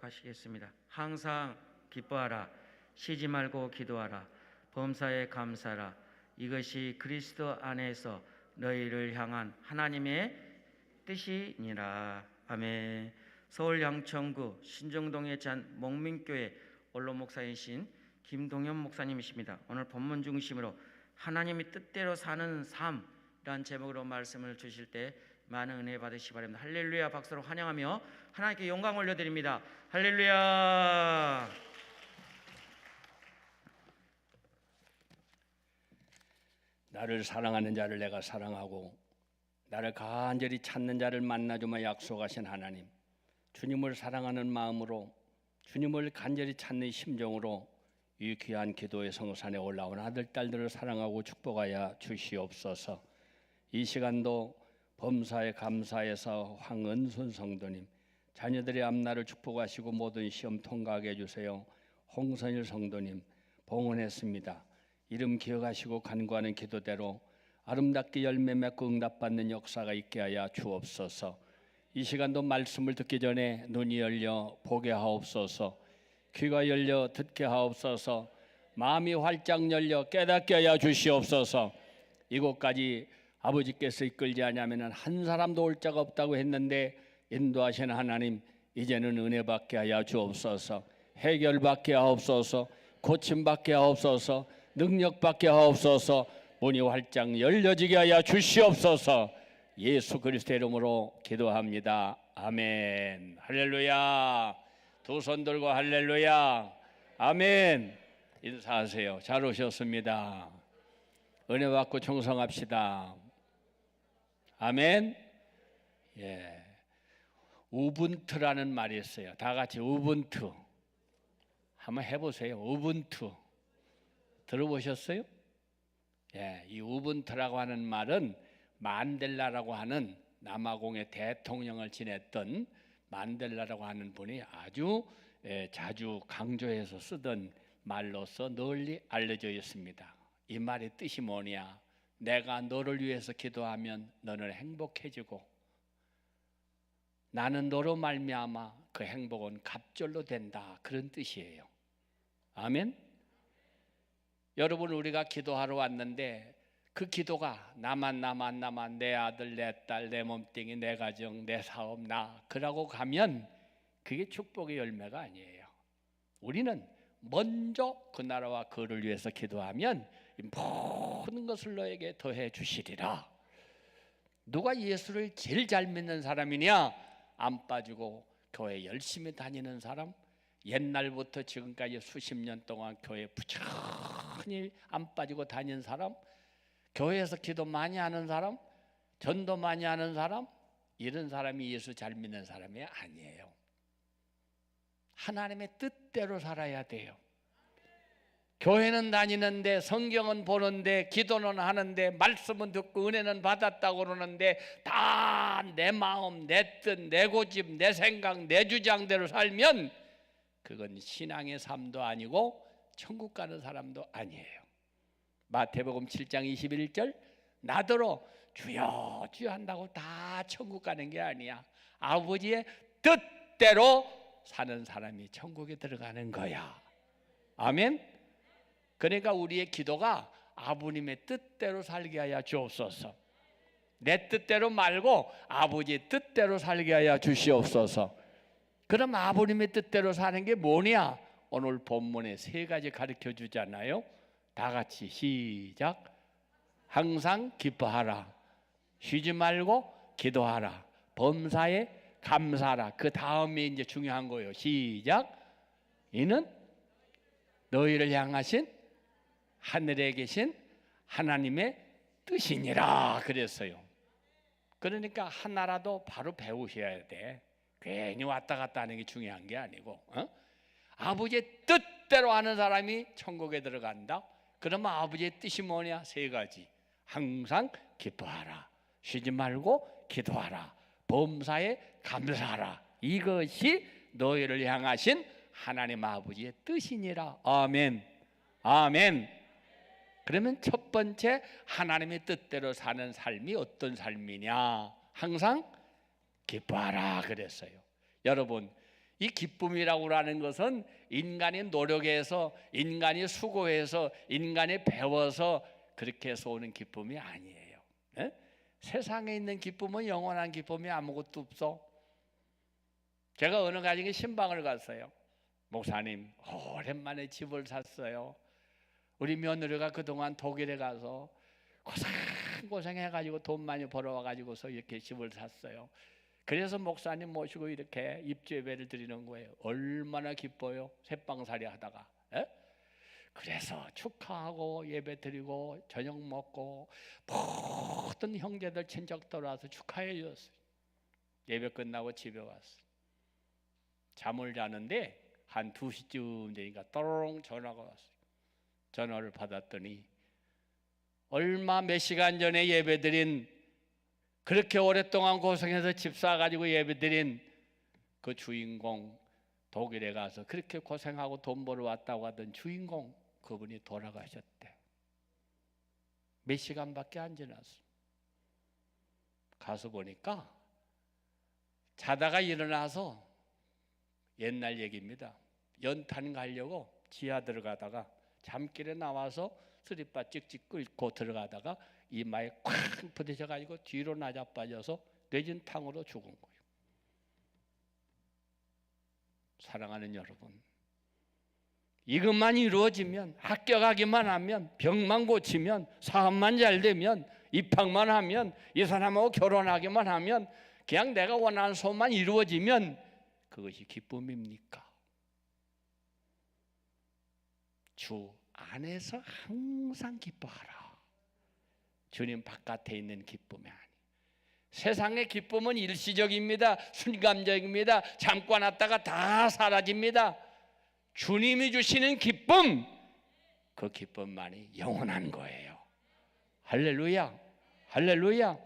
교독하시겠습니다. 항상 기뻐하라. 쉬지 말고 기도하라. 범사에 감사하라. 이것이 그리스도 안에서 너희를 향한 하나님의 뜻이니라. 아멘. 서울 양천구 신정동의 잔 목민교회 원로 목사이신 김동현 목사님이십니다. 오늘 본문 중심으로 하나님이 뜻대로 사는 삶이란 제목으로 말씀을 주실 때 많은 은혜 받으시기 바랍니다. 할렐루야. 박수로 환영하며 하나님께 영광 올려드립니다. 할렐루야. 나를 사랑하는 자를 내가 사랑하고 나를 간절히 찾는 자를 만나주마 약속하신 하나님, 주님을 사랑하는 마음으로 주님을 간절히 찾는 심정으로 이 귀한 기도의 성산에 올라온 아들 딸들을 사랑하고 축복하여 주시옵소서. 이 시간도 범사에 감사해서 황은순 성도님, 자녀들의 앞날을 축복하시고 모든 시험 통과하게 해주세요. 홍선일 성도님 봉헌했습니다. 이름 기억하시고 간구하는 기도대로 아름답게 열매 맺고 응답받는 역사가 있게 하여 주옵소서. 이 시간도 말씀을 듣기 전에 눈이 열려 보게 하옵소서. 귀가 열려 듣게 하옵소서. 마음이 활짝 열려 깨닫게 하여 주시옵소서. 이곳까지 아버지께서 이끌지 않으면 한 사람도 올 자가 없다고 했는데 인도하시는 하나님, 이제는 은혜 받게 하여 주옵소서. 해결 받게 하옵소서. 고침 받게 하옵소서. 능력 받게 하옵소서. 문이 활짝 열려지게 하여 주시옵소서. 예수 그리스도의 이름으로 기도합니다. 아멘. 할렐루야. 두 손 들고 할렐루야. 아멘. 인사하세요. 잘 오셨습니다. 은혜 받고 충성합시다. 아멘. 예. 우분투라는 말이 있어요. 다 같이 우분투 한번 해보세요. 우분투 들어보셨어요? 예, 이 우분투라고 하는 말은 만델라라고 하는 남아공의 대통령을 지냈던 만델라라고 하는 분이 아주 자주 강조해서 쓰던 말로서 널리 알려져 있습니다. 이 말의 뜻이 뭐냐? 내가 너를 위해서 기도하면 너는 행복해지고 나는 너로 말미암아 그 행복은 갑절로 된다, 그런 뜻이에요. 아멘. 여러분, 우리가 기도하러 왔는데 그 기도가 나만 내 아들 내 딸 내 몸뚱이 내 가정 내 사업 나 그러고 가면 그게 축복의 열매가 아니에요. 우리는 먼저 그 나라와 그를 위해서 기도하면 모든 것을 너에게 더해 주시리라. 누가 예수를 제일 잘 믿는 사람이냐? 안 빠지고 교회 열심히 다니는 사람, 옛날부터 지금까지 수십 년 동안 교회 부지런히 안 빠지고 다니는 사람, 교회에서 기도 많이 하는 사람, 전도 많이 하는 사람, 이런 사람이 예수 잘 믿는 사람이 아니에요. 하나님의 뜻대로 살아야 돼요. 교회는 다니는데, 성경은 보는데, 기도는 하는데, 말씀은 듣고 은혜는 받았다고 그러는데 다 내 마음, 내 뜻, 내 고집, 내 생각, 내 주장대로 살면 그건 신앙의 삶도 아니고 천국 가는 사람도 아니에요. 마태복음 7장 21절, 나더러 주여 주여 한다고 다 천국 가는 게 아니야. 아버지의 뜻대로 사는 사람이 천국에 들어가는 거야. 아멘. 그러니까 우리의 기도가 아버님의 뜻대로 살게 하여 주옵소서. 내 뜻대로 말고 아버지의 뜻대로 살게 하여 주시옵소서. 그럼 아버님의 뜻대로 사는 게 뭐냐? 오늘 본문에 세 가지 가르쳐 주잖아요. 다 같이 시작. 항상 기뻐하라. 쉬지 말고 기도하라. 범사에 감사하라. 그 다음에 이제 중요한 거예요. 시작. 이는 너희를 향하신 하늘에 계신 하나님의 뜻이니라 그랬어요. 그러니까 하나라도 바로 배우셔야 돼. 괜히 왔다 갔다 하는 게 중요한 게 아니고, 아버지의 뜻대로 하는 사람이 천국에 들어간다. 그러면 아버지의 뜻이 뭐냐? 세 가지. 항상 기뻐하라. 쉬지 말고 기도하라. 범사에 감사하라. 이것이 너희를 향하신 하나님 아버지의 뜻이니라. 아멘. 아멘. 그러면 첫 번째, 하나님의 뜻대로 사는 삶이 어떤 삶이냐? 항상 기뻐하라 그랬어요. 여러분, 이 기쁨이라고 하는 것은 인간이 노력해서, 인간이 수고해서, 인간이 배워서 그렇게 해서 오는 기쁨이 아니에요. 예? 세상에 있는 기쁨은 영원한 기쁨이 아무것도 없어. 제가 어느 가정에 신방을 갔어요. 목사님, 오랜만에 집을 샀어요. 우리 며느리가 그동안 독일에 가서 고생해가지고 돈 많이 벌어와가지고서 이렇게 집을 샀어요. 그래서 목사님 모시고 이렇게 입주예배를 드리는 거예요. 얼마나 기뻐요. 새빵살이 하다가. 에? 그래서 축하하고 예배 드리고 저녁 먹고 모든 형제들 친척들 와서 축하해 줬어요. 예배 끝나고 집에 왔어요. 잠을 자는데 한 2시쯤 되니까 또롱 전화가 왔어요. 전화를 받았더니 얼마 몇 시간 전에 예배드린, 그렇게 오랫동안 고생해서 집 사가지고 예배드린 그 주인공, 독일에 가서 그렇게 고생하고 돈 벌어 왔다고 하던 주인공, 그분이 돌아가셨대. 몇 시간밖에 안 지났어. 가서 보니까 자다가 일어나서, 옛날 얘기입니다, 연탄 가려고 지하 들어가다가 잠길에 나와서 쓰리바 찍찍 끓고 들어가다가 이마에 콱 부딪혀가지고 뒤로 나자빠져서 뇌진탕으로 죽은 거예요. 사랑하는 여러분, 이것만 이루어지면, 합격하기만 하면, 병만 고치면, 사업만 잘 되면, 입학만 하면, 이 사람하고 결혼하기만 하면, 그냥 내가 원하는 소원만 이루어지면 그것이 기쁨입니까? 주 안에서 항상 기뻐하라. 주님 바깥에 있는 기쁨이 아니. 세상의 기쁨은 일시적입니다. 순간적입니다. 잠깐 왔다가 다 사라집니다. 주님이 주시는 기쁨, 그 기쁨만이 영원한 거예요. 할렐루야, 할렐루야.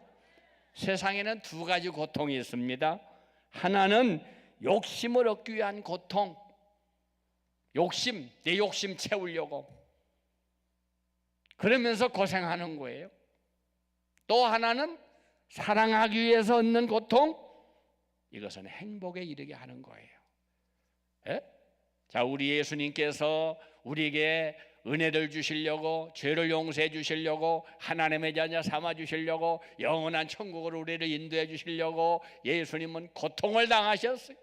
세상에는 두 가지 고통이 있습니다. 하나는 욕심을 얻기 위한 고통, 욕심, 내 욕심 채우려고 그러면서 고생하는 거예요. 또 하나는 사랑하기 위해서 얻는 고통, 이것은 행복에 이르게 하는 거예요. 예? 자, 우리 예수님께서 우리에게 은혜를 주시려고, 죄를 용서해 주시려고, 하나님의 자녀 삼아 주시려고, 영원한 천국으로 우리를 인도해 주시려고 예수님은 고통을 당하셨어요.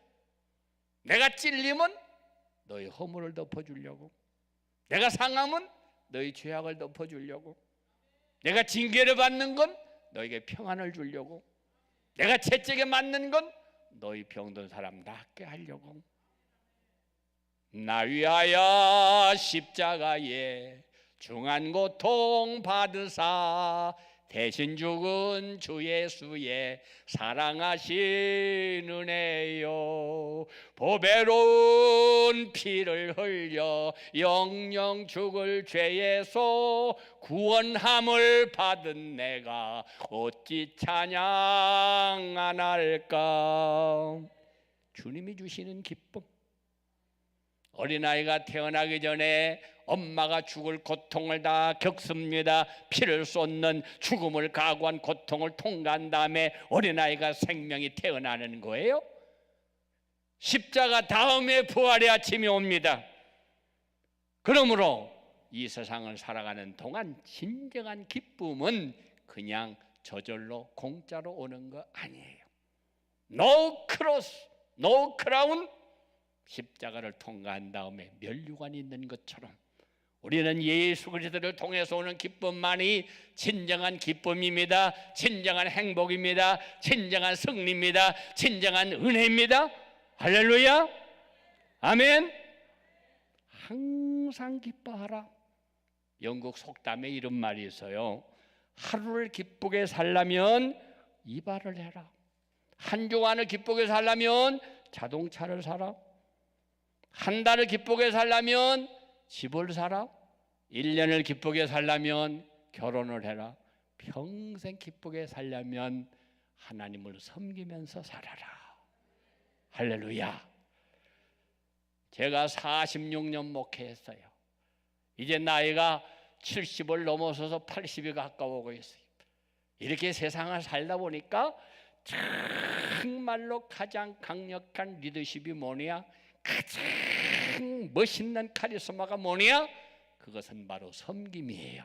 내가 찔림은 너희 허물을 덮어주려고, 내가 상함은 너희 죄악을 덮어주려고, 내가 징계를 받는 건 너에게 평안을 주려고, 내가 채찍에 맞는 건 너희 병든 사람 낫게 하려고, 나 위하여 십자가에 중한 고통 받으사 대신 죽은 주 예수의 사랑하신 은혜요, 보배로운 피를 흘려 영영 죽을 죄에서 구원함을 받은 내가 어찌 찬양 안 할까. 주님이 주시는 기쁨. 어린아이가 태어나기 전에 엄마가 죽을 고통을 다 겪습니다. 피를 쏟는 죽음을 각오한 고통을 통과한 다음에 어린아이가 생명이 태어나는 거예요. 십자가 다음에 부활의 아침이 옵니다. 그러므로 이 세상을 살아가는 동안 진정한 기쁨은 그냥 저절로 공짜로 오는 거 아니에요. No cross, no crown. 십자가를 통과한 다음에 면류관이 있는 것처럼 우리는 예수 그리스도를 통해서 오는 기쁨만이 진정한 기쁨입니다. 진정한 행복입니다. 진정한 승리입니다. 진정한 은혜입니다. 할렐루야, 아멘. 항상 기뻐하라. 영국 속담에 이런 말이 있어요. 하루를 기쁘게 살려면 이발을 해라. 한 주간을 기쁘게 살려면 자동차를 사라. 한 달을 기쁘게 살려면 집을 사라. 1년을 기쁘게 살려면 결혼을 해라. 평생 기쁘게 살려면 하나님을 섬기면서 살아라. 할렐루야. 제가 46년 목회했어요. 이제 나이가 70을 넘어서서 80이 가까워오고 있어요. 이렇게 세상을 살다 보니까 정말로 가장 강력한 리더십이 뭐냐? 가장 멋있는 카리스마가 뭐냐? 그것은 바로 섬김이에요.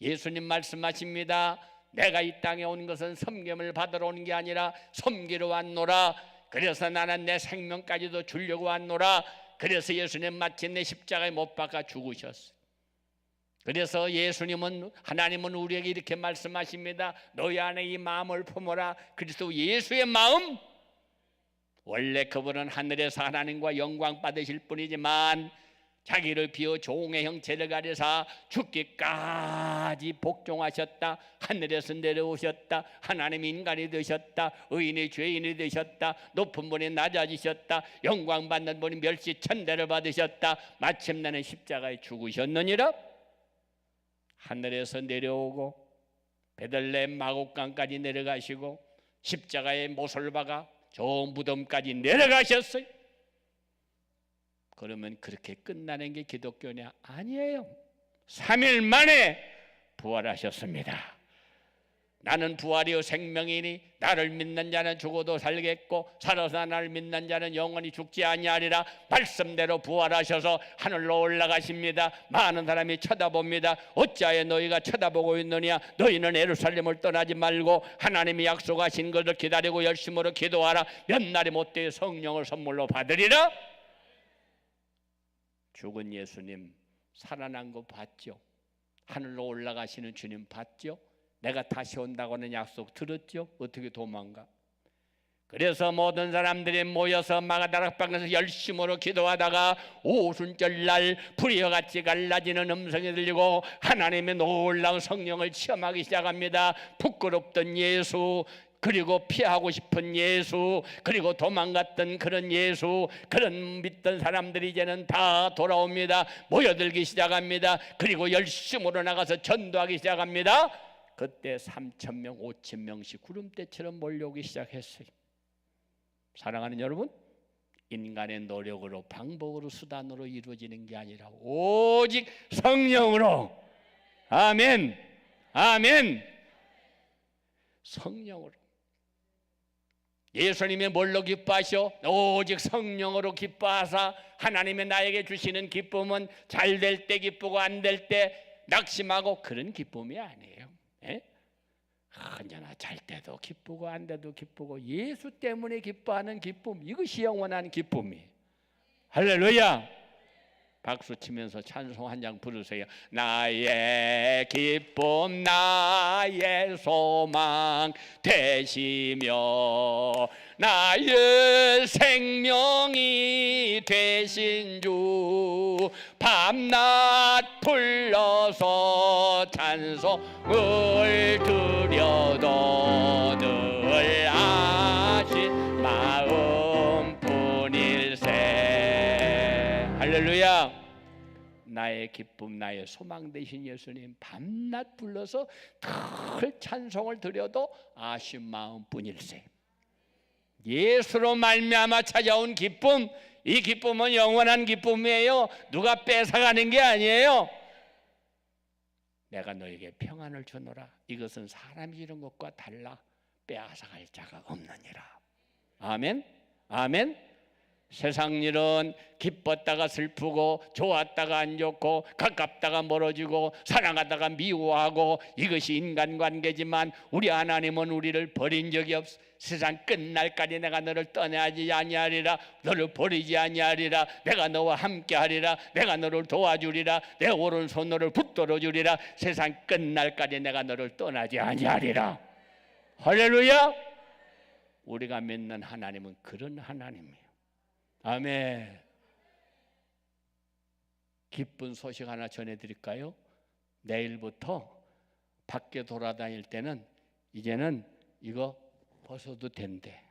예수님 말씀하십니다. 내가 이 땅에 온 것은 섬김을 받으러 온 게 아니라 섬기러 왔노라. 그래서 나는 내 생명까지도 주려고 왔노라. 그래서 예수님 마침내 십자가에 못 박아 죽으셨어요. 그래서 예수님은, 하나님은 우리에게 이렇게 말씀하십니다. 너희 안에 이 마음을 품어라. 그리스도 예수의 마음. 원래 그분은 하늘에서 하나님과 영광 받으실 분이지만 자기를 비워 종의 형체를 가려사 죽기까지 복종하셨다. 하늘에서 내려오셨다. 하나님 인간이 되셨다. 의인이 죄인이 되셨다. 높은 분이 낮아지셨다. 영광 받는 분이 멸시 천대를 받으셨다. 마침내는 십자가에 죽으셨느니라. 하늘에서 내려오고 베들레헴 마곡간까지 내려가시고 십자가에 못을 박아 저 무덤까지 내려가셨어요. 그러면 그렇게 끝나는 게 기독교냐? 아니에요. 3일 만에 부활하셨습니다. 나는 부활이요 생명이니 나를 믿는 자는 죽어도 살겠고 살아서 나를 믿는 자는 영원히 죽지 아니하리라. 말씀대로 부활하셔서 하늘로 올라가십니다. 많은 사람이 쳐다봅니다. 어찌하여 너희가 쳐다보고 있느냐? 너희는 예루살렘을 떠나지 말고 하나님이 약속하신 것을 기다리고 열심으로 기도하라. 몇 날이 못되어 성령을 선물로 받으리라. 죽은 예수님 살아난 거 봤죠? 하늘로 올라가시는 주님 봤죠? 내가 다시 온다고 하는 약속 들었죠? 어떻게 도망가? 그래서 모든 사람들이 모여서 마가다락방에서 열심으로 기도하다가 오순절날 불이와 같이 갈라지는 음성이 들리고 하나님의 놀라운 성령을 체험하기 시작합니다. 부끄럽던 예수, 그리고 피하고 싶은 예수, 그리고 도망갔던 그런 예수, 그런 믿던 사람들이 이제는 다 돌아옵니다. 모여들기 시작합니다. 그리고 열심으로 나가서 전도하기 시작합니다. 그때 3,000명, 5,000명씩 구름대처럼 몰려오기 시작했어요. 사랑하는 여러분, 인간의 노력으로, 방법으로, 수단으로 이루어지는 게 아니라 오직 성령으로. 아멘, 아멘. 성령으로. 예수님이 뭘로 기뻐하셔? 오직 성령으로 기뻐하사 하나님의 나에게 주시는 기쁨은 잘 될 때 기쁘고 안 될 때 낙심하고 그런 기쁨이 아니에요. 언제나 잘 때도 기쁘고 안 때도 기쁘고 예수 때문에 기뻐하는 기쁨, 이것이 영원한 기쁨이에요. 할렐루야. 박수 치면서 찬송 한 장 부르세요. 나의 기쁨 나의 소망 되시며 나의 생명이 되신 주 밤낮 불러서 찬송을 드려도 늘 아신 마음뿐일세. 할렐루야. 나의 기쁨 나의 소망 되신 예수님 밤낮 불러서 늘 찬송을 드려도 아신 마음뿐일세. 예수로 말미암아 찾아온 기쁨, 이 기쁨은 영원한 기쁨이에요. 누가 뺏어가는 게 아니에요. 내가 너에게 평안을 주노라. 이것은 사람이 이룬 것과 달라 빼앗아갈 자가 없느니라. 아멘, 아멘. 세상 일은 기뻤다가 슬프고 좋았다가 안 좋고 가깝다가 멀어지고 사랑하다가 미워하고 이것이 인간관계지만 우리 하나님은 우리를 버린 적이 없어. 세상 끝날까지 내가 너를 떠나지 아니하리라. 너를 버리지 아니하리라. 내가 너와 함께하리라. 내가 너를 도와주리라. 내 오른손 너를 붙들어 주리라. 세상 끝날까지 내가 너를 떠나지 아니하리라. 할렐루야. 우리가 믿는 하나님은 그런 하나님이에요. 아멘. 기쁜 소식 하나 전해드릴까요? 내일부터 밖에 돌아다닐 때는 이제는 이거 벗어도 된대.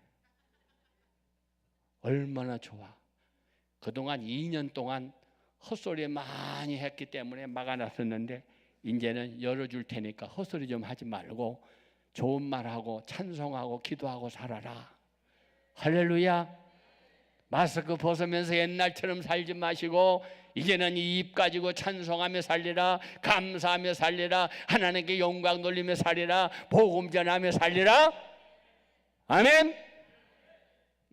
얼마나 좋아. 그동안 2년 동안 헛소리 많이 했기 때문에 막아놨었는데 이제는 열어줄 테니까 헛소리 좀 하지 말고 좋은 말하고 찬송하고 기도하고 살아라. 할렐루야. 마스크 벗으면서 옛날처럼 살지 마시고 이제는 이 입 가지고 찬송하며 살리라. 감사하며 살리라. 하나님께 영광 돌리며 살리라. 복음 전하며 살리라. 아멘.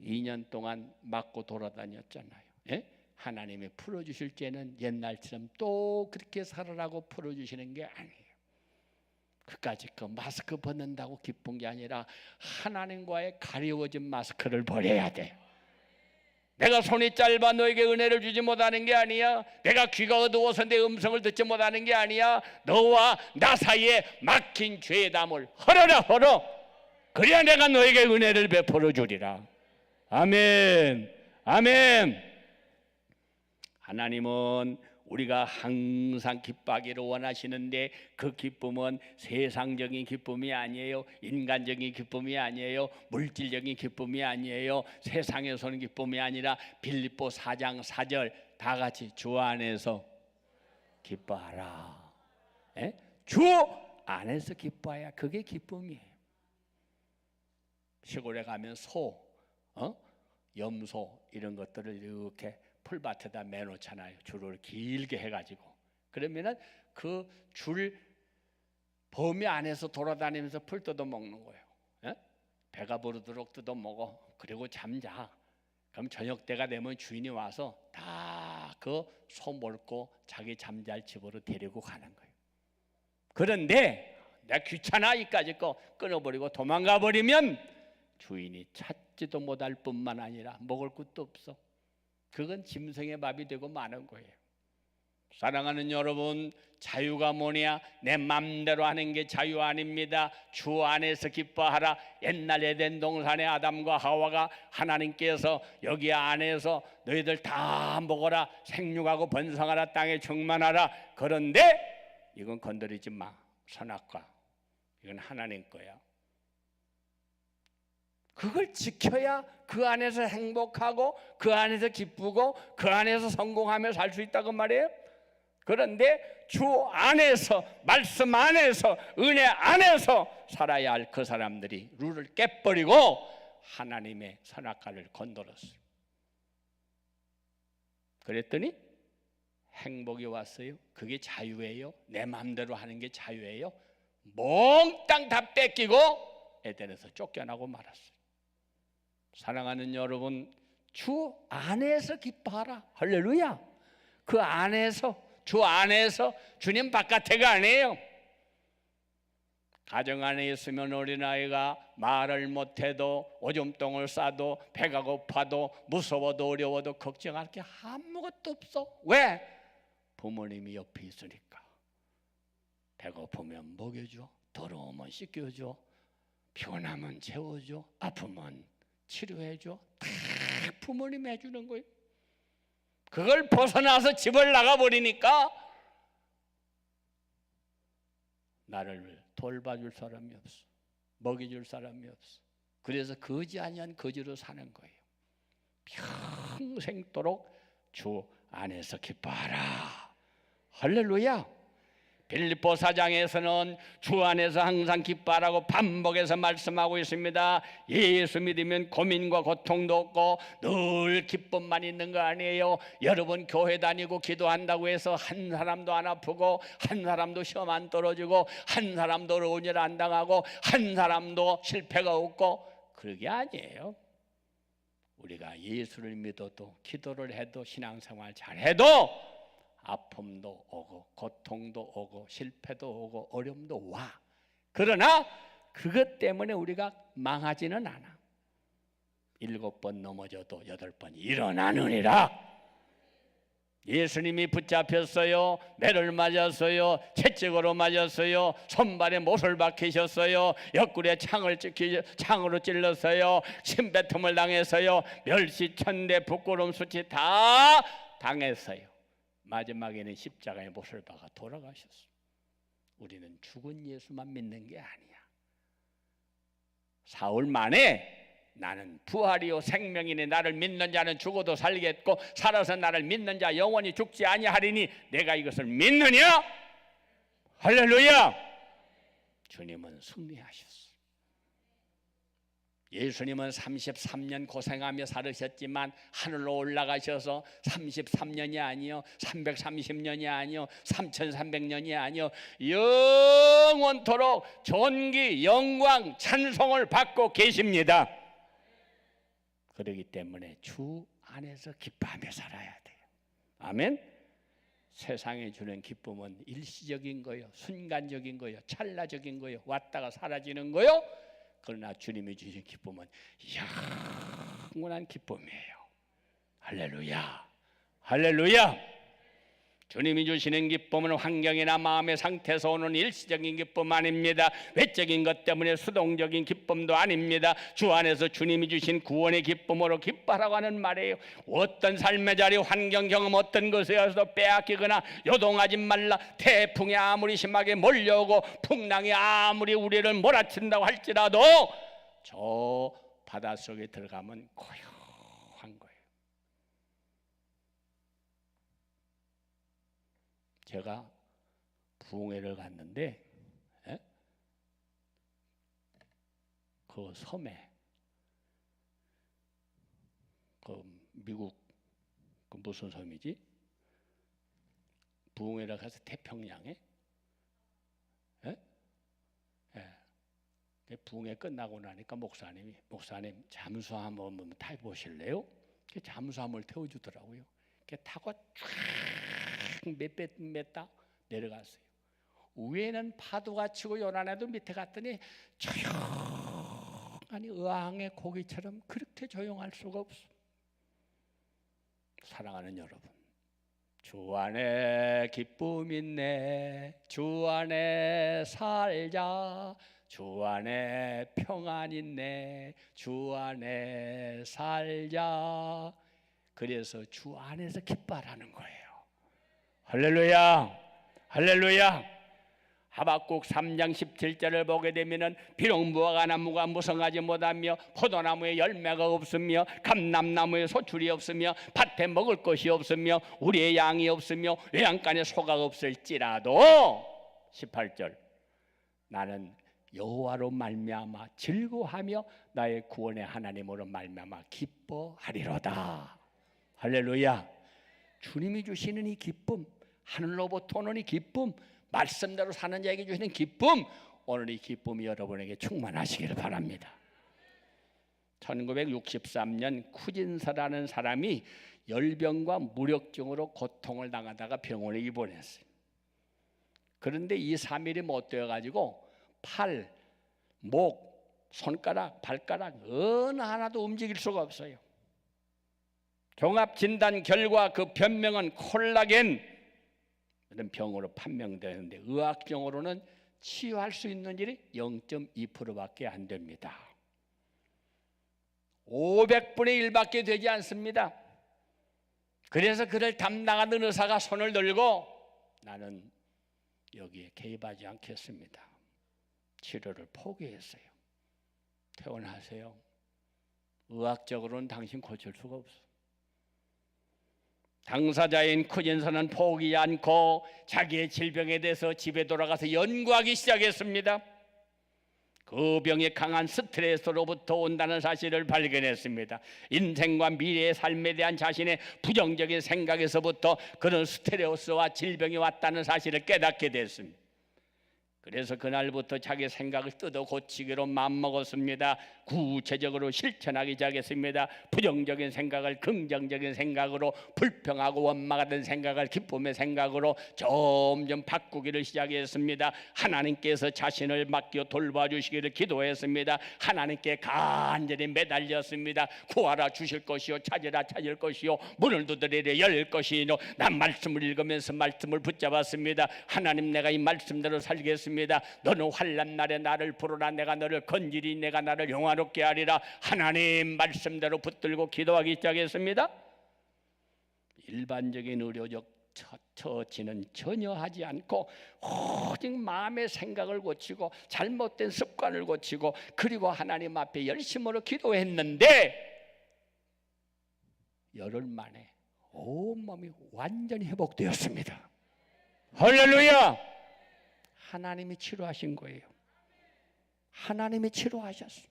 2년 동안 맞고 돌아다녔잖아요. 예? 하나님이 풀어주실 때는 옛날처럼 또 그렇게 살아라고 풀어주시는 게 아니에요. 그까짓 그 마스크 벗는다고 기쁜 게 아니라 하나님과의 가려워진 마스크를 버려야 돼. 내가 손이 짧아 너에게 은혜를 주지 못하는 게 아니야. 내가 귀가 어두워서 내 음성을 듣지 못하는 게 아니야. 너와 나 사이에 막힌 죄의 담을 헐어라 헐어. 그래야 내가 너에게 은혜를 베풀어 주리라. 아멘. 아멘. 하나님은 우리가 항상 기뻐하기를 원하시는데 그 기쁨은 세상적인 기쁨이 아니에요. 인간적인 기쁨이 아니에요. 물질적인 기쁨이 아니에요. 세상에서 오는 기쁨이 아니라 빌립보 4장 4절 다 같이 주 안에서 기뻐하라. 에? 주 안에서 기뻐해야 그게 기쁨이에요. 시골에 가면 소, 염소 이런 것들을 이렇게 풀밭에다 매놓잖아요. 줄을 길게 해가지고. 그러면은 그 줄 범위 안에서 돌아다니면서 풀 뜯어 먹는 거예요. 예? 배가 부르도록 뜯어 먹어. 그리고 잠자. 그럼 저녁 때가 되면 주인이 와서 다 그 소 몰고 자기 잠잘 집으로 데리고 가는 거예요. 그런데 내가 귀찮아 이까짓 거 끊어버리고 도망가 버리면 주인이 찾지도 못할 뿐만 아니라 먹을 것도 없어. 그건 짐승의 밥이 되고 마는 거예요. 사랑하는 여러분, 자유가 뭐냐? 내 맘대로 하는 게 자유 아닙니다. 주 안에서 기뻐하라. 옛날 에덴 동산의 아담과 하와가 하나님께서 여기 안에서 너희들 다 먹어라. 생육하고 번성하라. 땅에 충만하라. 그런데 이건 건드리지 마. 선악과. 이건 하나님 거야. 그걸 지켜야 그 안에서 행복하고 그 안에서 기쁘고 그 안에서 성공하며 살 수 있다고 말이에요. 그런데 주 안에서 말씀 안에서 은혜 안에서 살아야 할 그 사람들이 룰을 깨버리고 하나님의 선악과를 건드렸어요. 그랬더니 행복이 왔어요. 그게 자유예요? 내 마음대로 하는 게 자유예요? 몽땅 다 뺏기고 에덴에서 쫓겨나고 말았어요. 사랑하는 여러분, 주 안에서 기뻐하라. 할렐루야. 그 안에서, 주 안에서, 주님 바깥에가 아니에요. 가정 안에 있으면 어린아이가 말을 못해도 오줌똥을 싸도 배가 고파도 무서워도 어려워도 걱정할 게 아무것도 없어. 왜? 부모님이 옆에 있으니까. 배고프면 먹여줘, 더러우면 씻겨줘, 피곤하면 재워줘, 아프면 치료해줘. 다 부모님이 해주는 거예요. 그걸 벗어나서 집을 나가버리니까 나를 돌봐줄 사람이 없어. 먹여줄 사람이 없어. 그래서 거지 아니한 거지로 사는 거예요. 평생도록 주 안에서 기뻐하라. 할렐루야. 빌립보 4장에서는 주 안에서 항상 기뻐하라고 반복해서 말씀하고 있습니다. 예수 믿으면 고민과 고통도 없고 늘 기쁨만 있는 거 아니에요. 여러분 교회 다니고 기도한다고 해서 한 사람도 안 아프고 한 사람도 시험 안 떨어지고 한 사람도 어려운 일 안 당하고 한 사람도 실패가 없고 그게 아니에요. 우리가 예수를 믿어도 기도를 해도 신앙생활 잘해도 아픔도 오고 고통도 오고 실패도 오고 어려움도 와. 그러나 그것 때문에 우리가 망하지는 않아. 7번 넘어져도 8번 일어나느니라. 예수님이 붙잡혔어요. 매를 맞았어요. 채찍으로 맞았어요. 손발에 못을 박히셨어요. 옆구리에 창으로 찔렀어요. 침뱉음을 당했어요. 멸시, 천대, 부끄러움, 수치 다 당했어요. 마지막에는 십자가에 못을 박아 돌아가셨어. 우리는 죽은 예수만 믿는 게 아니야. 사흘 만에 나는 부활이요 생명이니 나를 믿는 자는 죽어도 살겠고 살아서 나를 믿는 자 영원히 죽지 아니하리니 내가 이것을 믿느냐? 할렐루야. 주님은 승리하셨어. 예수님은 33년 고생하며 살으셨지만 하늘로 올라가셔서 33년이 아니요 330년이 아니요 3300년이 아니요 영원토록 존귀 영광 찬송을 받고 계십니다. 그렇기 때문에 주 안에서 기뻐하며 살아야 돼요. 아멘. 세상에 주는 기쁨은 일시적인 거요, 순간적인 거요, 찰나적인 거요, 왔다가 사라지는 거요. 그러나 주님이 주신 기쁨은 영원한 기쁨이에요. 할렐루야, 할렐루야. 주님이 주시는 기쁨은 환경이나 마음의 상태에서 오는 일시적인 기쁨 아닙니다. 외적인 것 때문에 수동적인 기쁨도 아닙니다. 주 안에서 주님이 주신 구원의 기쁨으로 기뻐하라고 하는 말이에요. 어떤 삶의 자리, 환경, 경험 어떤 것에서 빼앗기거나 요동하지 말라. 태풍이 아무리 심하게 몰려오고 풍랑이 아무리 우리를 몰아친다고 할지라도 저 바닷속에 들어가면 고요한 거예요. 제가 부흥회를 갔는데 그 섬에 그 미국 그 무슨 섬이지? 부흥회를 가서 태평양에 부흥회 끝나고 나니까 목사님 잠수함 한번 타보실래요? 잠수함을 태워주더라고요. 타고 쫙 몇 다 내려갔어요. 위에는 파도가 치고 요란해도 밑에 갔더니 조용하니 의왕의 고기처럼 그렇게 조용할 수가 없어. 사랑하는 여러분, 주 안에 기쁨 있네. 주 안에 살자. 주 안에 평안 있네. 주 안에 살자. 그래서 주 안에서 기뻐하라는 거예요. 할렐루야, 할렐루야. 하박국 3장 17절을 보게 되면은 비록 무화과 나무가 무성하지 못하며 포도나무에 열매가 없으며 감람나무에 소출이 없으며 밭에 먹을 것이 없으며 우리의 양이 없으며 외양간에 소가 없을지라도 18절 나는 여호와로 말미암아 즐거워하며 나의 구원의 하나님으로 말미암아 기뻐하리로다. 할렐루야. 주님이 주시는 이 기쁨, 하늘로부터 오는 이 기쁨, 말씀대로 사는 자에게 주시는 기쁨, 오늘 이 기쁨이 여러분에게 충만하시기를 바랍니다. 1963년 쿠진서라는 사람이 열병과 무력증으로 고통을 당하다가 병원에 입원했어요. 그런데 2, 3일이 못 되어가지고 팔, 목, 손가락, 발가락 어느 하나도 움직일 수가 없어요. 종합진단 결과 그 변명은 콜라겐 이런 병으로 판명되는데 의학적으로는 치유할 수 있는 일이 0.2%밖에 안 됩니다. 500분의 1밖에 되지 않습니다. 그래서 그를 담당하는 의사가 손을 들고 나는 여기에 개입하지 않겠습니다. 치료를 포기했어요. 퇴원하세요. 의학적으로는 당신 고칠 수가 없어. 당사자인 쿠진서는 포기하지 않고 자기의 질병에 대해서 집에 돌아가서 연구하기 시작했습니다. 그 병이 강한 스트레스로부터 온다는 사실을 발견했습니다. 인생과 미래의 삶에 대한 자신의 부정적인 생각에서부터 그런 스트레스와 질병이 왔다는 사실을 깨닫게 됐습니다. 그래서 그날부터 자기 생각을 뜯어 고치기로 마음먹었습니다. 구체적으로 실천하기 시작했습니다. 부정적인 생각을 긍정적인 생각으로, 불평하고 원망하던 생각을 기쁨의 생각으로 점점 바꾸기를 시작했습니다. 하나님께서 자신을 맡겨 돌봐주시기를 기도했습니다. 하나님께 간절히 매달렸습니다. 구하라 주실 것이요, 찾으라 찾을 것이요, 문을 두드리라 열 것이요. 난 말씀을 읽으면서 말씀을 붙잡았습니다. 하나님, 내가 이 말씀대로 살겠습니다. 너는 환난 날에 나를 부르라. 내가 너를 건지리. 내가 나를 영화롭게 하리라. 하나님 말씀대로 붙들고 기도하기 시작했습니다. 일반적인 의료적 처치는 전혀 하지 않고 오직 마음의 생각을 고치고 잘못된 습관을 고치고 그리고 하나님 앞에 열심으로 기도했는데 열흘 만에 온몸이 완전히 회복되었습니다. 할렐루야. 하나님이 치료하신 거예요. 하나님이 치료하셨어.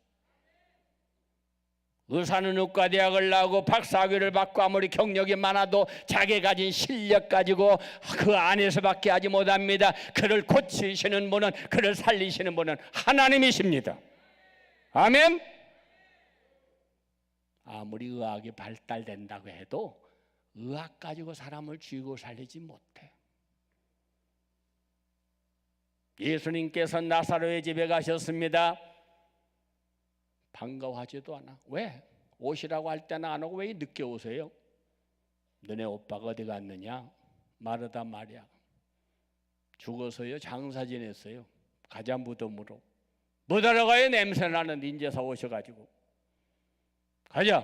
의사는 의과대학을 나오고 박사학위를 받고 아무리 경력이 많아도 자기 가진 실력 가지고 그 안에서밖에 하지 못합니다. 그를 고치시는 분은, 그를 살리시는 분은 하나님이십니다. 아멘. 아무리 의학이 발달된다고 해도 의학 가지고 사람을 죽이고 살리지 못해. 예수님께서 나사로의 집에 가셨습니다. 반가워하지도 않아. 왜? 오시라고 할 때는 안 오고 왜 늦게 오세요? 너네 오빠가 어디 갔느냐? 마르다 말이야. 죽어서요, 장사 지냈어요. 가자 무덤으로. 못 알아가요. 냄새 나는 인제사 오셔가지고. 가자.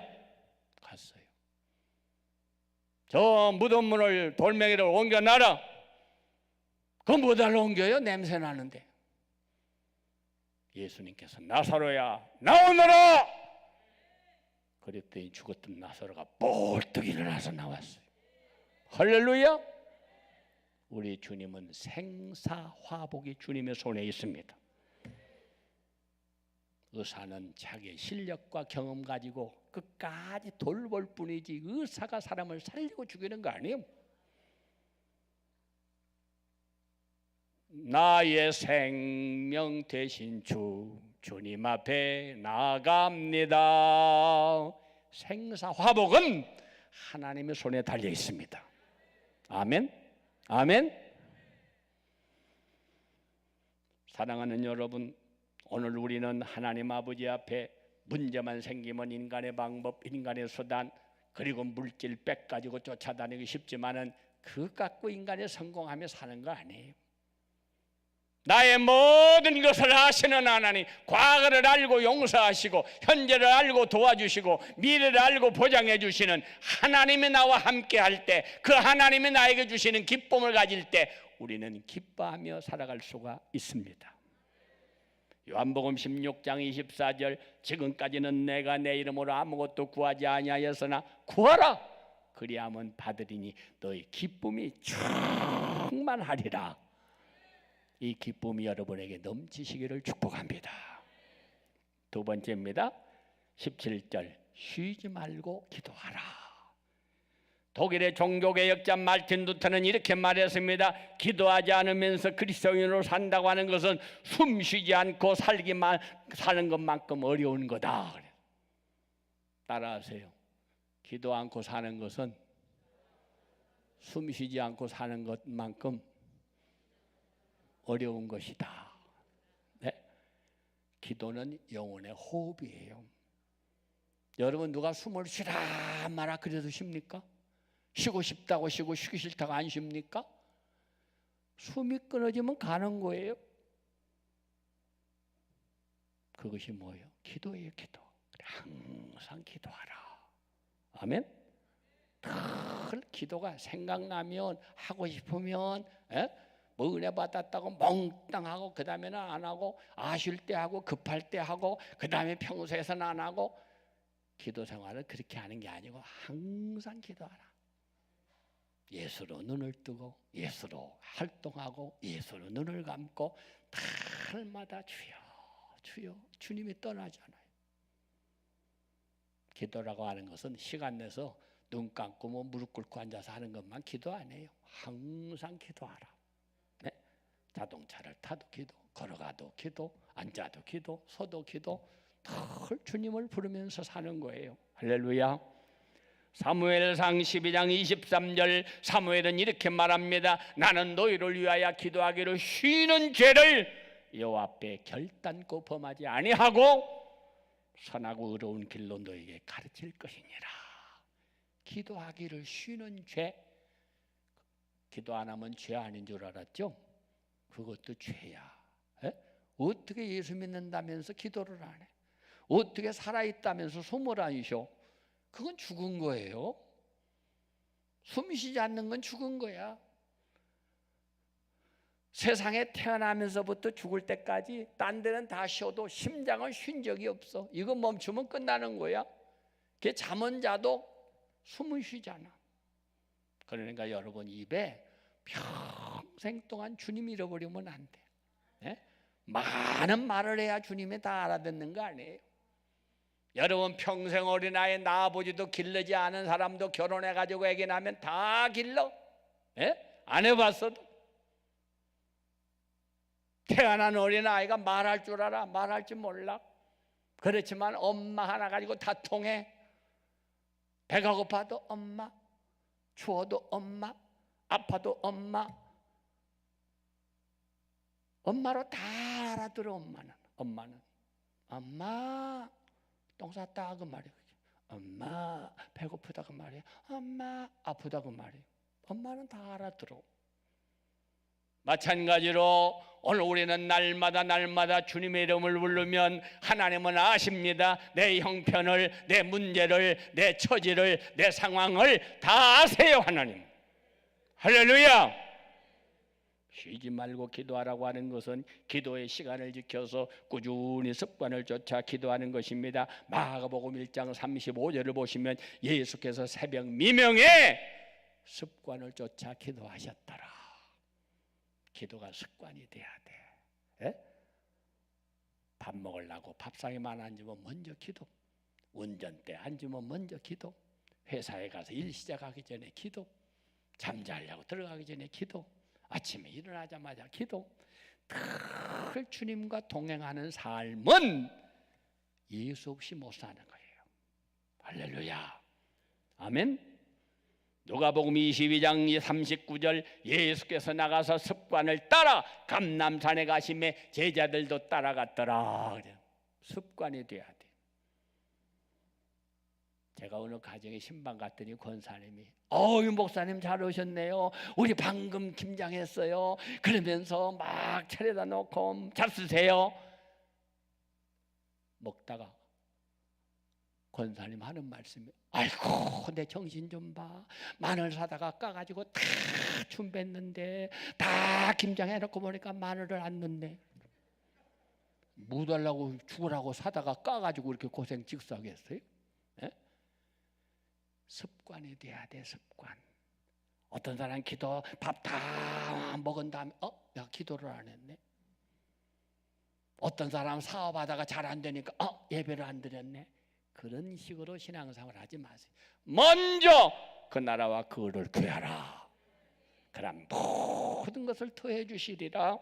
갔어요. 저 무덤문을 돌멩이를 옮겨놔라. 그거 못 알아 옮겨요? 냄새 나는데. 예수님께서 나사로야 나오너라. 그랬더니 죽었던 나사로가 벌떡 일어나서 나왔어요. 할렐루야. 우리 주님은 생사화복이 주님의 손에 있습니다. 의사는 자기의 실력과 경험 가지고 끝까지 돌볼 뿐이지 의사가 사람을 살리고 죽이는 거 아니에요. 나의 생명 되신 주님 앞에 나아갑니다. 생사화복은 하나님의 손에 달려 있습니다. 아멘. 아멘. 사랑하는 여러분, 오늘 우리는 하나님 아버지 앞에 문제만 생기면 인간의 방법, 인간의 수단, 그리고 물질 빽 가지고 쫓아다니기 쉽지만은 그것 갖고 인간이 성공하며 사는 거 아니에요. 나의 모든 것을 아시는 하나님, 과거를 알고 용서하시고 현재를 알고 도와주시고 미래를 알고 보장해 주시는 하나님이 나와 함께 할 때, 그 하나님이 나에게 주시는 기쁨을 가질 때 우리는 기뻐하며 살아갈 수가 있습니다. 요한복음 16장 24절, 지금까지는 내가 내 이름으로 아무것도 구하지 아니하였으나 구하라, 그리하면 받으리니 너희 기쁨이 충만하리라. 이 기쁨이 여러분에게 넘치시기를 축복합니다. 두 번째입니다. 17절, 쉬지 말고 기도하라. 독일의 종교개혁자 말틴 루터는 이렇게 말했습니다. 기도하지 않으면서 그리스도인으로 산다고 하는 것은 숨 쉬지 않고 사는 것만큼 어려운 거다. 따라하세요. 기도 않고 사는 것은 숨 쉬지 않고 사는 것만큼 어려운 것이다. 네? 기도는 영혼의 호흡이에요. 여러분, 누가 숨을 쉬라 마라 그래도 쉽니까? 쉬고 싶다고 쉬고 쉬기 싫다고 안 쉽니까? 숨이 끊어지면 가는 거예요. 그것이 뭐예요? 기도예요. 기도. 항상 기도하라. 아멘. 늘 기도가 생각나면, 하고 싶으면, 뭐 은혜 받았다고 멍땅하고 그 다음에는 안 하고, 아쉴 때 하고 급할 때 하고 그 다음에 평소에서는 안 하고, 기도 생활을 그렇게 하는 게 아니고 항상 기도하라. 예수로 눈을 뜨고 예수로 활동하고 예수로 눈을 감고 날마다 주여 주여, 주님이 떠나지 않아요. 기도라고 하는 것은 시간 내서 눈 감고 뭐 무릎 꿇고 앉아서 하는 것만 기도 아니에요. 항상 기도하라. 네? 자동차를 타도 기도, 걸어가도 기도, 앉아도 기도, 서도 기도, 늘 주님을 부르면서 사는 거예요. 할렐루야. 사무엘상 12장 23절, 사무엘은 이렇게 말합니다. 나는 너희를 위하여 기도하기를 쉬는 죄를 여호와 앞에 결단코 범하지 아니하고 선하고 의로운 길로 너에게 가르칠 것이니라. 기도하기를 쉬는 죄, 기도 안 하면 죄 아닌 줄 알았죠? 그것도 죄야. 어떻게 예수 믿는다면서 기도를 안 해? 어떻게 살아있다면서 숨을 안 쉬어? 그건 죽은 거예요. 숨 쉬지 않는 건 죽은 거야. 세상에 태어나면서부터 죽을 때까지 딴 데는 다 쉬어도 심장은 쉰 적이 없어. 이거 멈추면 끝나는 거야. 걔 잠은 자도 숨은 쉬잖아. 그러니까 여러분 입에 평생 동안 주님 잃어버리면 안 돼. 네? 많은 말을 해야 주님이 다 알아듣는 거 아니에요. 여러분 평생 어린아이 낳아보지도 기르지 않은 사람도 결혼해가지고 애기 낳으면 다 길러? 예? 안 해봤어도? 태어난 어린아이가 말할 줄 알아? 말할 줄 몰라? 그렇지만 엄마 하나 가지고 다 통해. 배가 고파도 엄마, 추워도 엄마, 아파도 엄마. 엄마로 다 알아들어. 엄마는 엄마 똥 쌌다 그 말이야. 엄마 배고프다 그 말이야. 엄마 아프다 그 말이야. 엄마는 다 알아들어. 마찬가지로 오늘 우리는 날마다 주님의 이름을 부르면 하나님은 아십니다. 내 형편을, 내 문제를, 내 처지를, 내 상황을 다 아세요. 하나님. 할렐루야. 쉬지 말고 기도하라고 하는 것은 기도의 시간을 지켜서 꾸준히 습관을 쫓아 기도하는 것입니다. 마가복음 1장 35절을 보시면 예수께서 새벽 미명에 습관을 쫓아 기도하셨더라. 기도가 습관이 돼야 돼. 예? 밥 먹으려고 밥상에만 앉으면 먼저 기도. 운전대 앉으면 먼저 기도. 회사에 가서 일 시작하기 전에 기도. 잠자려고 들어가기 전에 기도. 아침에 일어나자마자 기도. 늘 주님과 동행하는 삶은 예수 없이 못 사는 거예요. 할렐루야. 아멘. 누가복음 22장 39절 예수께서 나가서 습관을 따라 감람산에 가심에 제자들도 따라갔더라. 습관이 돼야 돼. 제가 오늘 가정에 신방 갔더니 권사님이 목사님 잘 오셨네요. 우리 방금 김장했어요. 그러면서 막 차려다 놓고 잡수세요. 먹다가 권사님 하는 말씀이 아이고 내 정신 좀 봐. 마늘 사다가 까가지고 다 준비했는데 다 김장해놓고 보니까 마늘을 안 넣네. 묻으려고 죽으라고 사다가 까가지고 이렇게 고생 직사하게 했어요. 예? 습관이 돼야 돼. 습관. 어떤 사람 기도 밥 다 먹은 다음에 야 기도를 안 했네. 어떤 사람 사업하다가 잘 안 되니까 예배를 안 드렸네. 그런 식으로 신앙생활 하지 마세요. 먼저 그 나라와 그 의를 구하라. 그럼 모든 것을 더해 주시리라.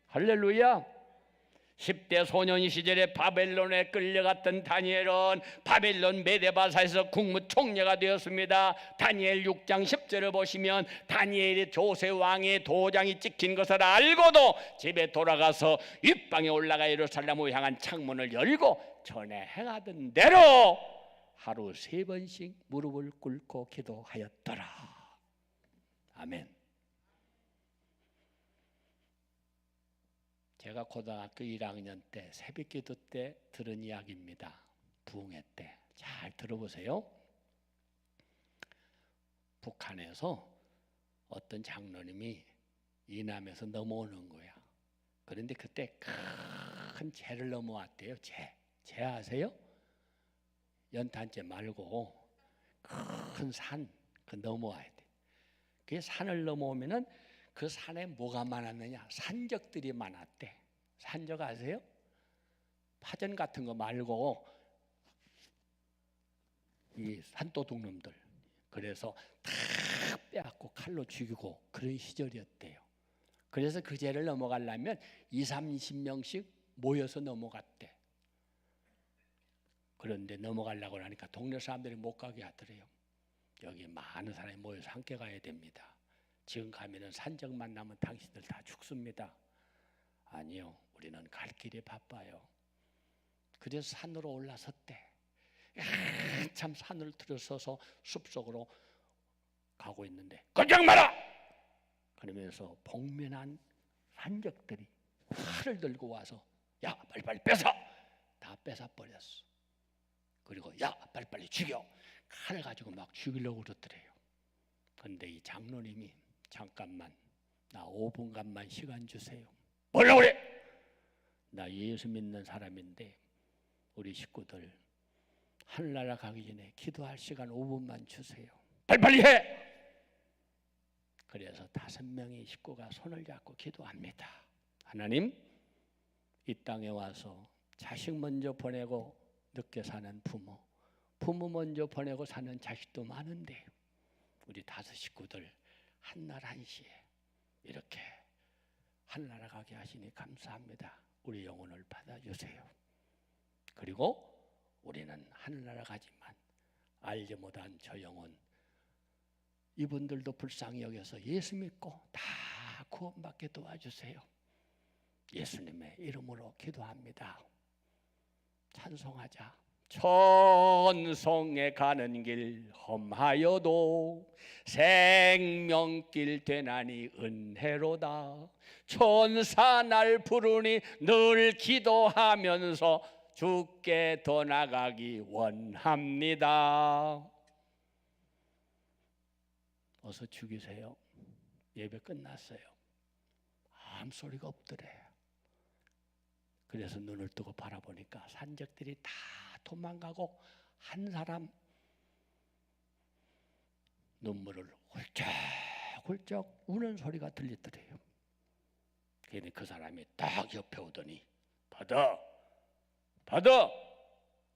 할렐루야. 10대 소년 시절에 바벨론에 끌려갔던 다니엘은 바벨론 메데바사에서 국무총리가 되었습니다. 다니엘 6장 10절을 보시면 다니엘이 조세 왕의 도장이 찍힌 것을 알고도 집에 돌아가서 윗방에 올라가 예루살렘을 향한 창문을 열고 전에 행하던 대로 하루 3번씩 무릎을 꿇고 기도하였더라. 아멘. 제가 고등학교 1학년 때 새벽기도 때 들은 이야기입니다. 부흥회 때. 잘 들어보세요. 북한에서 어떤 장로님이 이남에서 넘어오는 거야. 그런데 그때 큰 재를 넘어왔대요. 재 아세요? 연탄재 말고 큰 산 넘어와야 돼. 그 산을 넘어오면은 그 산에 뭐가 많았느냐? 산적들이 많았대. 산적 아세요? 파전 같은 거 말고 이 산도둑놈들. 그래서 다 빼앗고 칼로 죽이고 그런 시절이었대요. 그래서 그 죄를 넘어가려면 20-30명씩 모여서 넘어갔대. 그런데 넘어가려고 하니까 동네 사람들이 못 가게 하더래요. 여기 많은 사람이 모여서 함께 가야 됩니다. 지금 가면은 산적만 나면 당신들 다 죽습니다. 아니요, 우리는 갈 길이 바빠요. 그래서 산으로 올라섰대. 참 산을 들어서서 숲속으로 가고 있는데 걱정 마라! 그러면서 복면한 산적들이 칼을 들고 와서 야 빨리빨리 뺏어! 다 뺏어버렸어. 그리고 야 빨리빨리 죽여! 칼을 가지고 막 죽이려고 그러더래요. 그런데 이 장로님이 잠깐만 나 5분간만 시간 주세요. 뭐라고 그래? 나 예수 믿는 사람인데 우리 식구들 하늘나라 가기 전에 기도할 시간 5분만 주세요. 빨리빨리 해! 그래서 5명의 식구가 손을 잡고 기도합니다. 하나님, 이 땅에 와서 자식 먼저 보내고 늦게 사는 부모, 부모 먼저 보내고 사는 자식도 많은데 우리 5 식구들 한날 한시에 이렇게 하늘나라 가게 하시니 감사합니다. 우리 영혼을 받아주세요. 그리고 우리는 하늘나라 가지만 알지 못한 저 영혼, 이분들도 불쌍히 여겨서 예수 믿고 다 구원받게 도와주세요. 예수님의 이름으로 기도합니다. 찬송하자. 천성에 가는 길 험하여도 생명길 되나니 은혜로다. 천사 날 부르니 늘 기도하면서 주께 더 나가기 원합니다. 어서 죽이세요. 예배 끝났어요. 아무 소리가 없더래. 그래서 눈을 뜨고 바라보니까 산적들이 다 도망가고 한 사람 눈물을 훌쩍훌쩍 우는 소리가 들리더래요. 괜히 그 사람이 딱 옆에 오더니 받아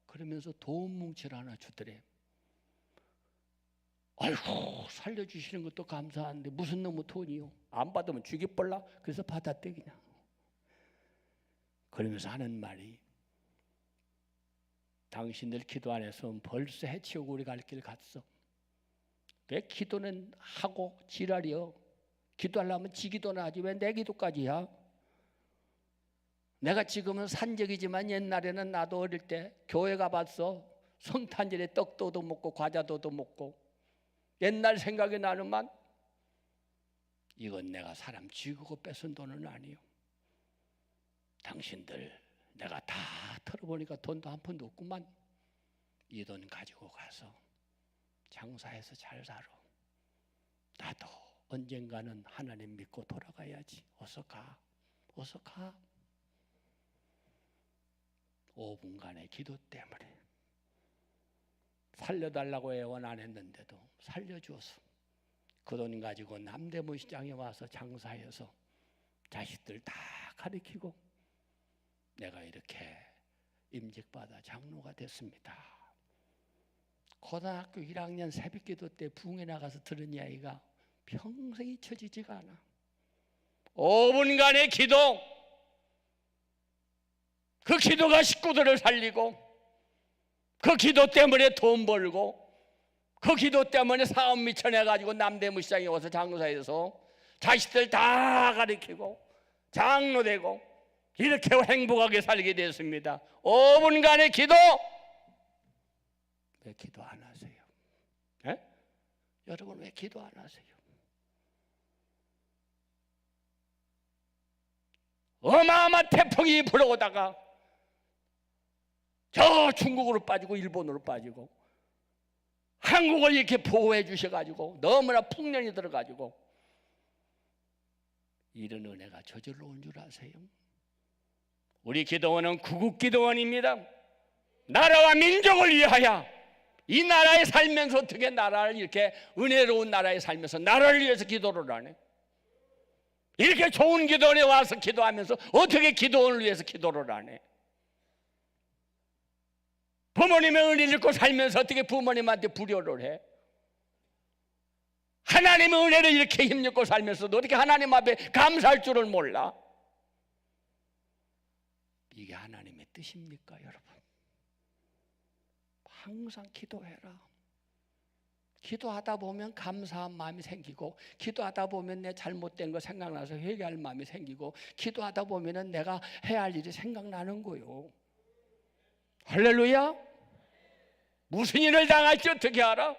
그러면서 돈 뭉치를 하나 주더래. 아이고 살려주시는 것도 감사한데 무슨 놈의 돈이요? 안 받으면 죽여볼라? 그래서 받았대 그냥. 그러면서 하는 말이 당신들 기도 안 해서 벌써 해치우고 우리 갈 길 갔어. 왜 기도는 하고 지랄이요? 기도하려면 지 기도나 하지 왜 내 기도까지야? 내가 지금은 산적이지만 옛날에는 나도 어릴 때 교회 가봤어. 성탄절에 떡도 얻어먹고 과자도 얻어먹고 옛날 생각이 나는만 이건 내가 사람 죽이고 뺏은 돈은 아니요. 당신들 내가 다 털어보니까 돈도 한 푼도 없구만. 이 돈 가지고 가서 장사해서 잘 살아. 나도 언젠가는 하나님 믿고 돌아가야지. 어서 가. 5분간의 기도 때문에 살려달라고 애원 안 했는데도 살려주어서 그 돈 가지고 남대문 시장에 와서 장사해서 자식들 다 가르치고 내가 이렇게 임직받아 장로가 됐습니다. 고등학교 1학년 새벽기도 때 부흥에 나가서 들은 이야기가 평생 잊혀지지가 않아. 5분간의 기도, 그 기도가 식구들을 살리고 그 기도 때문에 돈 벌고 그 기도 때문에 사업 미쳐내가지고 남대문 시장에 와서 장로사에서 자식들 다 가르치고 장로 되고 이렇게 행복하게 살게 됐습니다. 5분간의 기도. 왜 기도 안 하세요? 에? 여러분 왜 기도 안 하세요? 어마어마한 태풍이 불어오다가 저 중국으로 빠지고 일본으로 빠지고 한국을 이렇게 보호해 주셔가지고 너무나 풍년이 들어가지고 이런 은혜가 저절로 온 줄 아세요? 우리 기도원은 구국기도원입니다. 나라와 민족을 위하여 이 나라에 살면서 어떻게 나라를 이렇게 은혜로운 나라에 살면서 나라를 위해서 기도를 하네. 이렇게 좋은 기도원에 와서 기도하면서 어떻게 기도원을 위해서 기도를 하네. 부모님의 은혜를 잃고 살면서 어떻게 부모님한테 불효를 해? 하나님의 은혜를 이렇게 힘입고 살면서도 어떻게 하나님 앞에 감사할 줄을 몰라? 이게 하나님의 뜻입니까, 여러분? 항상 기도해라. 기도하다 보면 감사한 마음이 생기고, 기도하다 보면 내 잘못된 거 생각나서 회개할 마음이 생기고, 기도하다 보면 내가 해야 할 일이 생각나는 거요. 할렐루야. 무슨 일을 당할지 어떻게 알아?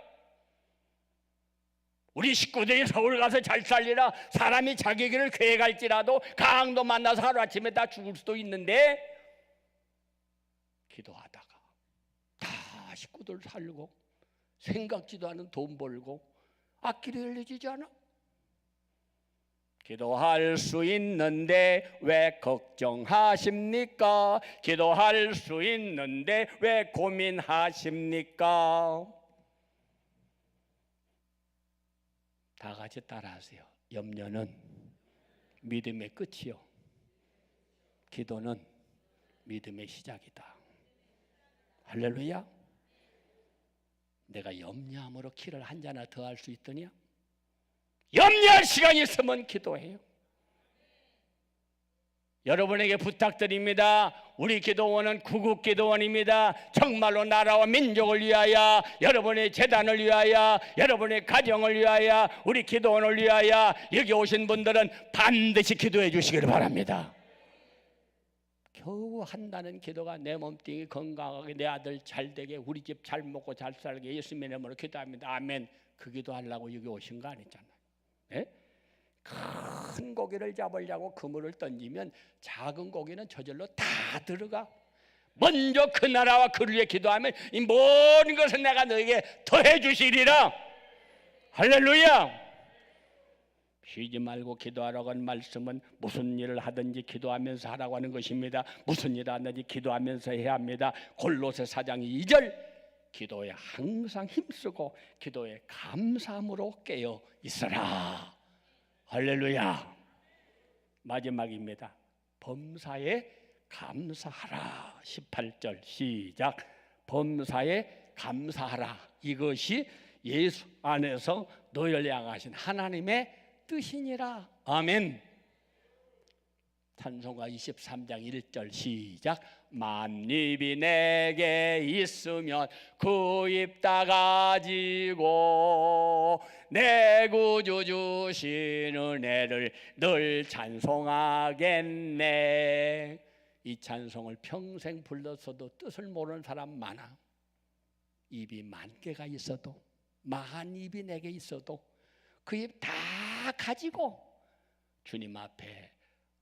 우리 식구들이 서울 가서 잘 살리라. 사람이 자기 길을 계획할지라도 강도 만나서 하루아침에 다 죽을 수도 있는데 기도하다가 다 식구들 살고 생각지도 않은 돈 벌고 앞길이 열려지지 않아? 기도할 수 있는데 왜 걱정하십니까? 기도할 수 있는데 왜 고민하십니까? 다 같이 따라하세요. 염려는 믿음의 끝이요, 기도는 믿음의 시작이다. 할렐루야. 내가 염려함으로 키를 한 잔이나 더 할 수 있더냐? 염려할 시간이 있으면 기도해요. 여러분에게 부탁드립니다. 우리 기도원은 구국기도원입니다. 정말로 나라와 민족을 위하여, 여러분의 재단을 위하여, 여러분의 가정을 위하여, 우리 기도원을 위하여 여기 오신 분들은 반드시 기도해 주시기를 바랍니다. 겨우 한다는 기도가 내 몸뚱이 건강하게, 내 아들 잘되게, 우리 집 잘 먹고 잘 살게 예수님의 이름으로 기도합니다. 아멘. 그 기도하려고 여기 오신 거 아니잖아요. 네? 큰 고기를 잡으려고 그물을 던지면 작은 고기는 저절로 다 들어가. 먼저 그 나라와 그를 위해 기도하면 이 모든 것을 내가 너에게 더해 주시리라. 할렐루야. 쉬지 말고 기도하라고 하는 말씀은 무슨 일을 하든지 기도하면서 하라고 하는 것입니다. 무슨 일을 하든지 기도하면서 해야 합니다. 골로새 4장 2절, 기도에 항상 힘쓰고 기도에 감사함으로 깨어 있어라. 할렐루야. 마지막입니다. 범사에 감사하라. 18절 시작. 범사에 감사하라. 이것이 예수 안에서 너희를 향하신 하나님의 뜻이니라. 아멘. 찬송가 23장 1절 시작. 만입이 내게 있으면 그 입 다 가지고 내 구주 주신 은혜를 늘 찬송하겠네. 이 찬송을 평생 불렀어도 뜻을 모르는 사람 많아. 입이 만 개가 있어도, 만 입이 내게 있어도 그 입 다 가지고 주님 앞에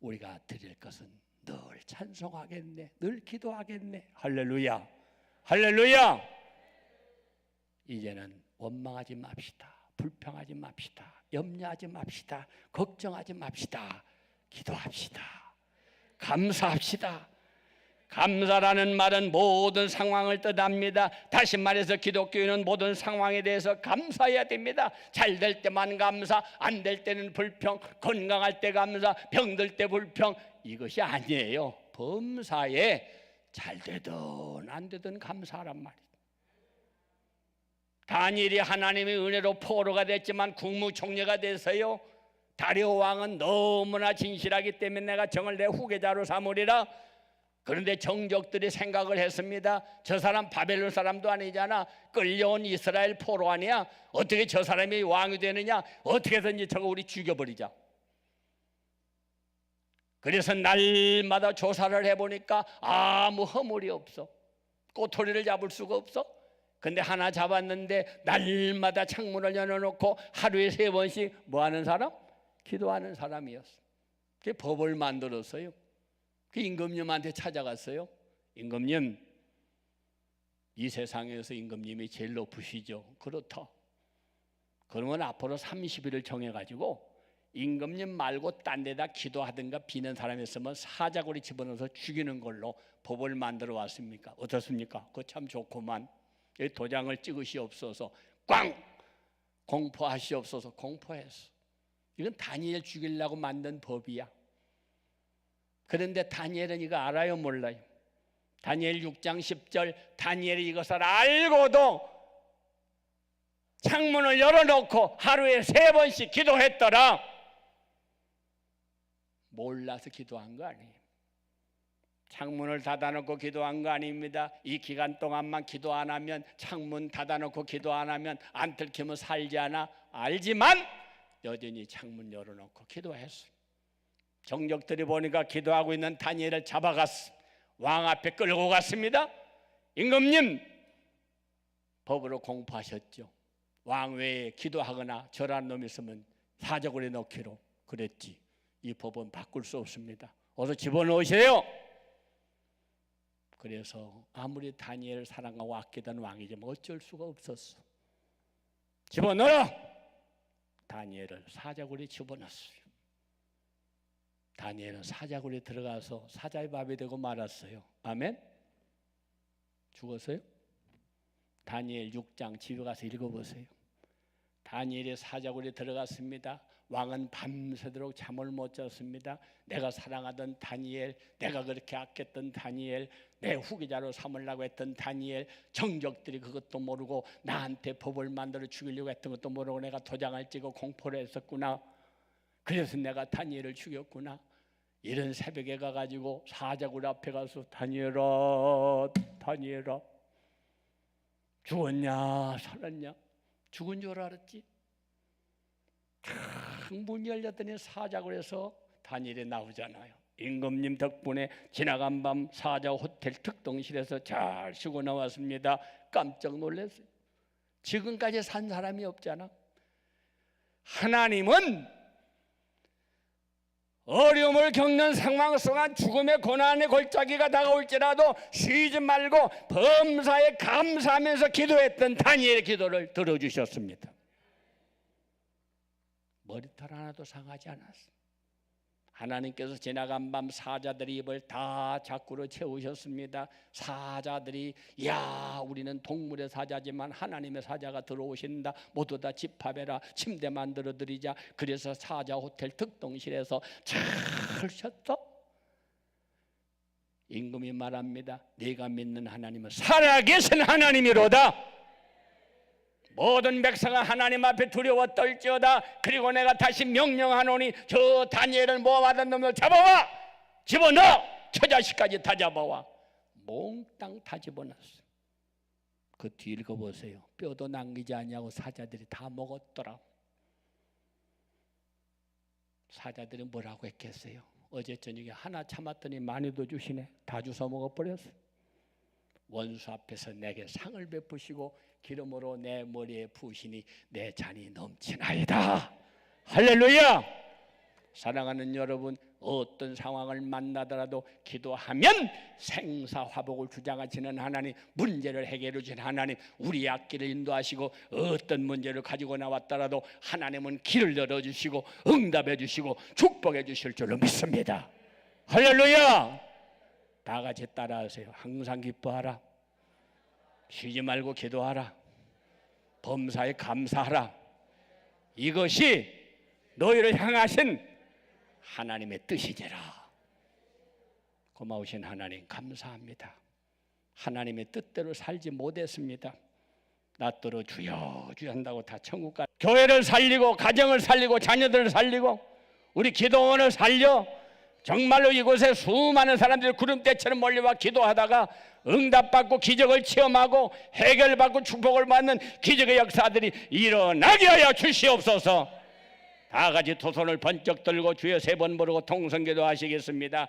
우리가 드릴 것은 늘 찬송하겠네, 늘 기도하겠네. 할렐루야. 할렐루야. 이제는 원망하지 맙시다. 불평하지 맙시다. 염려하지 맙시다. 걱정하지 맙시다. 기도합시다. 감사합시다. 감사라는 말은 모든 상황을 뜻합니다. 다시 말해서 기독교인은 모든 상황에 대해서 감사해야 됩니다. 잘 될 때만 감사, 안 될 때는 불평, 건강할 때 감사, 병들 때 불평. 이것이 아니에요. 범사에 잘 되든 안 되든 감사하란 말이에요. 다니엘이 하나님의 은혜로 포로가 됐지만 국무총리가 돼서요, 다리오 왕은 너무나 진실하기 때문에 내가 정을 내 후계자로 삼으리라. 그런데 정적들이 생각을 했습니다. 저 사람 바벨론 사람도 아니잖아. 끌려온 이스라엘 포로 아니야. 어떻게 저 사람이 왕이 되느냐. 어떻게든지 저거 우리 죽여버리자. 그래서 날마다 조사를 해보니까 아무 허물이 없어. 꼬투리를 잡을 수가 없어. 근데 하나 잡았는데 날마다 창문을 열어놓고 하루에 3번씩 뭐하는 사람? 기도하는 사람이었어. 그게 법을 만들었어요. 그 임금님한테 찾아갔어요. 임금님, 이 세상에서 임금님이 제일 높으시죠. 그렇다. 그러면 앞으로 30일을 정해가지고 임금님 말고 딴 데다 기도하든가 비는 사람이 있으면 사자고리 집어넣어서 죽이는 걸로 법을 만들어 왔습니까? 어떻습니까? 그거 참 좋구만. 도장을 찍으시옵소서. 꽝! 공포하시옵소서. 공포했어. 이건 다니엘 죽이려고 만든 법이야. 그런데 다니엘은 이거 알아요, 몰라요? 다니엘 6장 10절, 다니엘이 이것을 알고도 창문을 열어놓고 하루에 3번씩 기도했더라. 몰라서 기도한 거 아니에요. 창문을 닫아놓고 기도한 거 아닙니다. 이 기간 동안만 기도 안 하면, 창문 닫아놓고 기도 안 하면 안 들키면 살지 않아. 알지만 여전히 창문 열어놓고 기도했어요. 정적들이 보니까 기도하고 있는 다니엘을 잡아갔어. 왕 앞에 끌고 갔습니다. 임금님, 법으로 공포하셨죠. 왕 외에 기도하거나 절한 놈이 있으면 사자굴에 넣기로 그랬지. 이 법은 바꿀 수 없습니다. 어서 집어넣으세요. 그래서 아무리 다니엘을 사랑하고 아끼던 왕이지만 어쩔 수가 없었어. 집어넣어. 다니엘을 사자굴에 집어넣었어요. 다니엘은 사자굴에 들어가서 사자의 밥이 되고 말았어요. 아멘. 죽었어요? 다니엘 6장 집에 가서 읽어보세요. 다니엘이 사자굴에 들어갔습니다. 왕은 밤새도록 잠을 못 잤습니다. 내가 사랑하던 다니엘, 내가 그렇게 아꼈던 다니엘, 내 후계자로 삼으려고 했던 다니엘 정적들이 그것도 모르고 나한테 법을 만들어 죽이려고 했던 것도 모르고 내가 도장을 찍어 공포를 했었구나. 그래서 내가 다니엘을 죽였구나. 이런 새벽에 가가지고 사자굴 앞에 가서 다니엘아, 다니엘아, 죽었냐 살았냐? 죽은 줄 알았지. 탁 문 열렸더니 사자굴에서 다니엘이 나오잖아요. 임금님 덕분에 지나간 밤 사자 호텔 특동실에서 잘 쉬고 나왔습니다. 깜짝 놀랐어요. 지금까지 산 사람이 없잖아. 하나님은 어려움을 겪는 상황 속에 죽음의 고난의 골짜기가 다가올지라도 쉬지 말고 범사에 감사하면서 기도했던 다니엘의 기도를 들어주셨습니다. 머리털 하나도 상하지 않았습니다. 하나님께서 지나간 밤 사자들의 입을 다 자꾸로 채우셨습니다. 사자들이 야 우리는 동물의 사자지만 하나님의 사자가 들어오신다. 모두 다 집합해라. 침대 만들어 드리자. 그래서 사자 호텔 특동실에서 잘 쉬었어. 임금이 말합니다. 네가 믿는 하나님은 살아계신 하나님이로다. 모든 백성은 하나님 앞에 두려워 떨지어다. 그리고 내가 다시 명령하노니 저 다니엘을 모아받은 놈을 잡아와. 집어넣어. 처자식까지 다 잡아와. 몽땅 다 집어넣었어. 그 뒤 읽어보세요. 뼈도 남기지 않냐고 사자들이 다 먹었더라. 사자들이 뭐라고 했겠어요? 어제 저녁에 하나 참았더니 많이도 주시네. 다 주워 먹어버렸어. 원수 앞에서 내게 상을 베푸시고 기름으로 내 머리에 부으시니 내 잔이 넘치나이다. 할렐루야. 사랑하는 여러분, 어떤 상황을 만나더라도 기도하면 생사화복을 주장하시는 하나님, 문제를 해결해 주신 하나님, 우리 앞길을 인도하시고 어떤 문제를 가지고 나왔더라도 하나님은 길을 열어주시고 응답해 주시고 축복해 주실 줄로 믿습니다. 할렐루야. 다 같이 따라하세요. 항상 기뻐하라. 쉬지 말고 기도하라. 범사에 감사하라. 이것이 너희를 향하신 하나님의 뜻이니라. 고마우신 하나님 감사합니다. 하나님의 뜻대로 살지 못했습니다. 나더러 주여 주여 한다고 다 천국 가. 교회를 살리고 가정을 살리고 자녀들을 살리고 우리 기도원을 살려 정말로 이곳에 수많은 사람들이 구름대처럼 몰려와 기도하다가 응답받고 기적을 체험하고 해결받고 축복을 받는 기적의 역사들이 일어나게 하여 주시옵소서. 다 같이 두 손을 번쩍 들고 주여 세 번 부르고 통성기도 하시겠습니다.